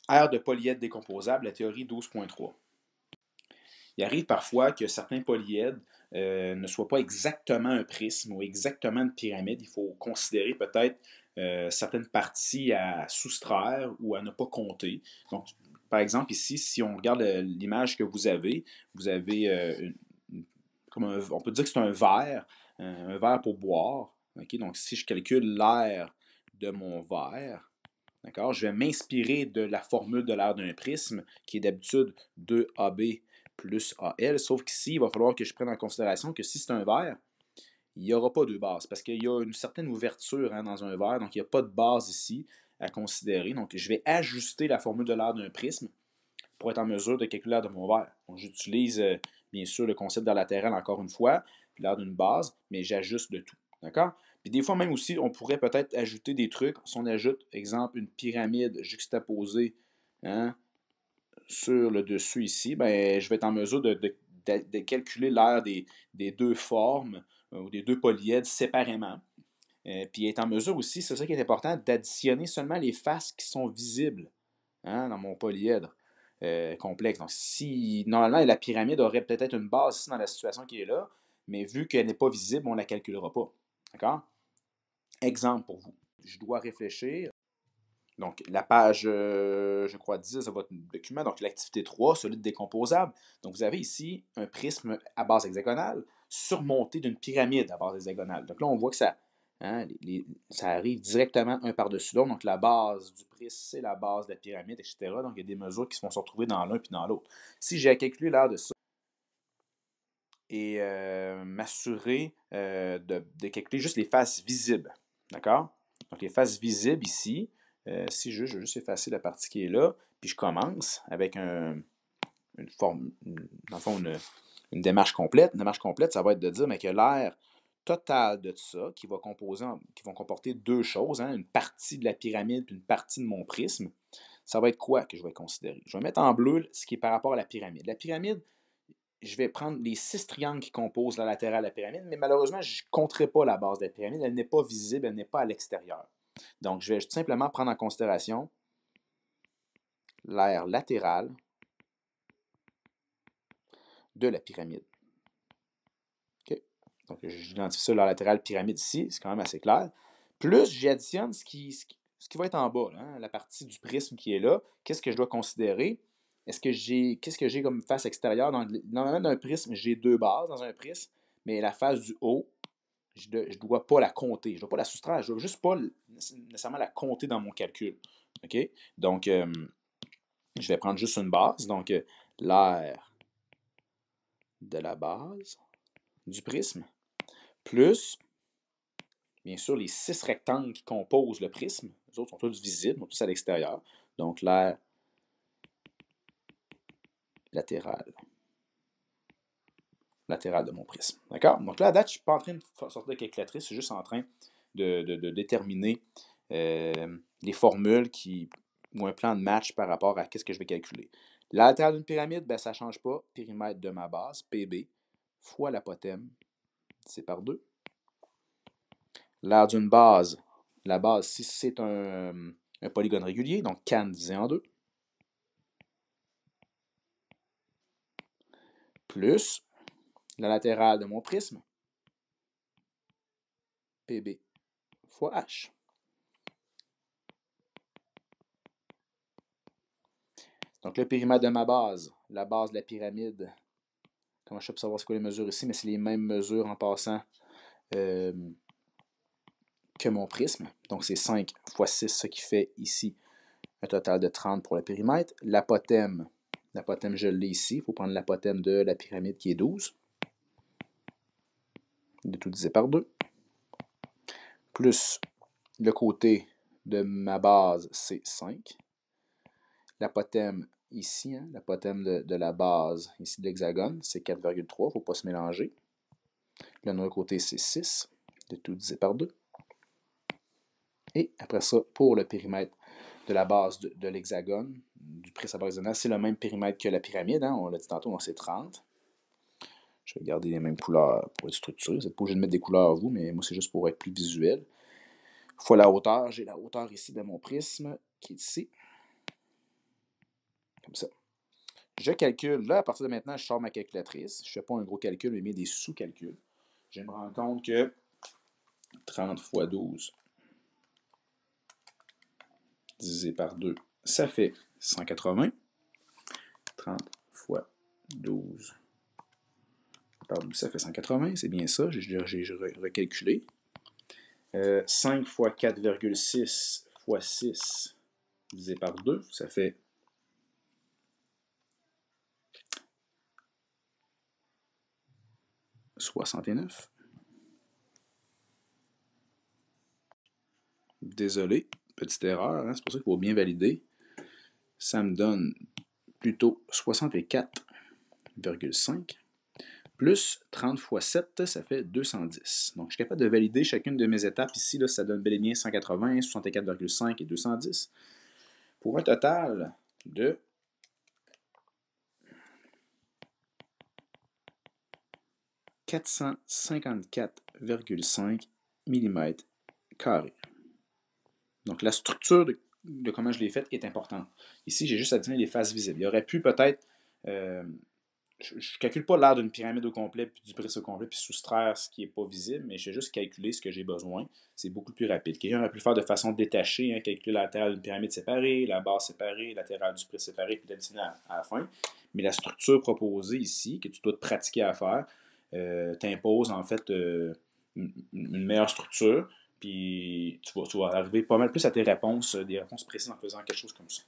aire de polyèdre décomposable, la théorie 12.3. Il arrive parfois que certains polyèdres ne soient pas exactement un prisme ou exactement une pyramide. Il faut considérer peut-être certaines parties à soustraire ou à ne pas compter. Donc, par exemple, ici, si on regarde l'image que vous avez on peut dire que c'est un verre pour boire. Okay? Donc, si je calcule l'aire de mon verre, d'accord, je vais m'inspirer de la formule de l'aire d'un prisme, qui est d'habitude 2AB plus AL, sauf qu'ici, il va falloir que je prenne en considération que si c'est un verre, il n'y aura pas deux bases, parce qu'il y a une certaine ouverture dans un verre, donc il n'y a pas de base ici à considérer. Donc, je vais ajuster la formule de l'aire d'un prisme pour être en mesure de calculer l'aire de mon verre. Donc, j'utilise bien sûr le concept d'aire latérale encore une fois, puis l'aire d'une base, mais j'ajuste de tout. D'accord? Puis des fois même aussi, on pourrait peut-être ajouter des trucs. Si on ajoute, exemple, une pyramide juxtaposée sur le dessus ici, ben, je vais être en mesure de calculer l'aire des deux formes ou des deux polyèdres séparément. Puis être en mesure aussi, c'est ça qui est important, d'additionner seulement les faces qui sont visibles dans mon polyèdre complexe. Donc, si normalement la pyramide aurait peut-être une base ici dans la situation qui est là, mais vu qu'elle n'est pas visible, on ne la calculera pas. D'accord? Exemple pour vous. Je dois réfléchir. Donc, la page, je crois, 10 de votre document, donc l'activité 3, solide décomposable. Donc, vous avez ici un prisme à base hexagonale surmonté d'une pyramide à base hexagonale. Donc là, on voit que ça, ça arrive directement un par-dessus l'autre. Donc, la base du prisme, c'est la base de la pyramide, etc. Donc, il y a des mesures qui vont se retrouver dans l'un puis dans l'autre. Si j'ai à calculer l'aire de ça et m'assurer de calculer juste les faces visibles, d'accord? Donc, les faces visibles ici, si je veux juste effacer la partie qui est là, puis je commence avec une forme, dans le fond, une démarche complète. Une démarche complète, ça va être de dire mais que l'aire totale de ça, qui vont comporter deux choses, une partie de la pyramide puis une partie de mon prisme, ça va être quoi que je vais considérer? Je vais mettre en bleu ce qui est par rapport à la pyramide. La pyramide, je vais prendre les 6 triangles qui composent la latérale de la pyramide, mais malheureusement, je ne compterai pas la base de la pyramide. Elle n'est pas visible, elle n'est pas à l'extérieur. Donc, je vais tout simplement prendre en considération l'aire latérale de la pyramide. Okay? Donc, j'identifie ça, l'aire latérale pyramide ici, c'est quand même assez clair. Plus j'additionne ce qui va être en bas, la partie du prisme qui est là. Qu'est-ce que je dois considérer? Qu'est-ce que j'ai comme face extérieure? Normalement, dans un prisme, j'ai deux bases dans un prisme, mais la face du haut, je ne dois pas la compter. Je ne dois pas la soustraire. Je ne dois juste pas nécessairement la compter dans mon calcul. OK? Donc, je vais prendre juste une base. Donc, l'aire de la base du prisme, plus, bien sûr, les 6 rectangles qui composent le prisme. Les autres sont tous visibles, sont tous à l'extérieur. Donc, l'aire latérale de mon prisme. D'accord? Donc là, à date, je ne suis pas en train de sortir de calculatrice, je suis juste en train de déterminer les formules ou un plan de match par rapport à ce que je vais calculer. La latérale d'une pyramide, ben, ça ne change pas. Périmètre de ma base, PB, fois l'apothème, c'est par 2. L'aire d'une base, la base, si c'est un polygone régulier, donc can divisé en 2, plus la latérale de mon prisme, PB fois H. Donc, le périmètre de ma base, la base de la pyramide, comment je sais pour savoir c'est quoi les mesures ici, mais c'est les mêmes mesures en passant que mon prisme. Donc, c'est 5 fois 6, ce qui fait ici un total de 30 pour le périmètre. L'apothème, je l'ai ici. Il faut prendre l'apothème de la pyramide qui est 12. De tout divisé par 2. Plus le côté de ma base, c'est 5. L'apothème ici, l'apothème de la base, ici de l'hexagone, c'est 4,3. Il ne faut pas se mélanger. Le autre côté, c'est 6. De tout divisé par 2. Et après ça, pour le périmètre de la base de l'hexagone, du prisme hexagonal, c'est le même périmètre que la pyramide. On l'a dit tantôt, donc c'est 30. Je vais garder les mêmes couleurs pour être structuré. Vous n'êtes pas obligé de mettre des couleurs à vous, mais moi, c'est juste pour être plus visuel. Fois la hauteur, j'ai la hauteur ici de mon prisme, qui est ici. comme ça. Je calcule, là, à partir de maintenant, je sors ma calculatrice. Je ne fais pas un gros calcul, mais des sous-calculs. Je me rends compte que 30 fois 12 divisé par 2, ça fait 180. 30 fois 12 par 12, ça fait 180, c'est bien ça, j'ai recalculé. 5 fois 4,6 fois 6 divisé par 2, ça fait 69. Désolé, petite erreur, hein, c'est pour ça qu'il faut bien valider. Ça me donne plutôt 64,5 plus 30 fois 7, ça fait 210. Donc, je suis capable de valider chacune de mes étapes ici. Là, ça donne bel et bien 180, 64,5 et 210. Pour un total de 454,5 mm². Donc, la structure de comment je l'ai faite est importante. Ici, j'ai juste additionné les faces visibles. Il y aurait pu peut-être... je ne calcule pas l'aire d'une pyramide au complet, puis du prisme au complet, puis soustraire ce qui n'est pas visible, mais je vais juste calculer ce que j'ai besoin. C'est beaucoup plus rapide. Quelqu'un aurait pu le faire de façon détachée, hein, calculer la latérale d'une pyramide séparée, la base séparée, la latérale du prisme séparé, puis l'additionner à la fin. Mais la structure proposée ici, que tu dois te pratiquer à faire, t'impose en fait une meilleure structure, puis tu vas arriver pas mal plus à tes réponses, des réponses précises en faisant quelque chose comme ça.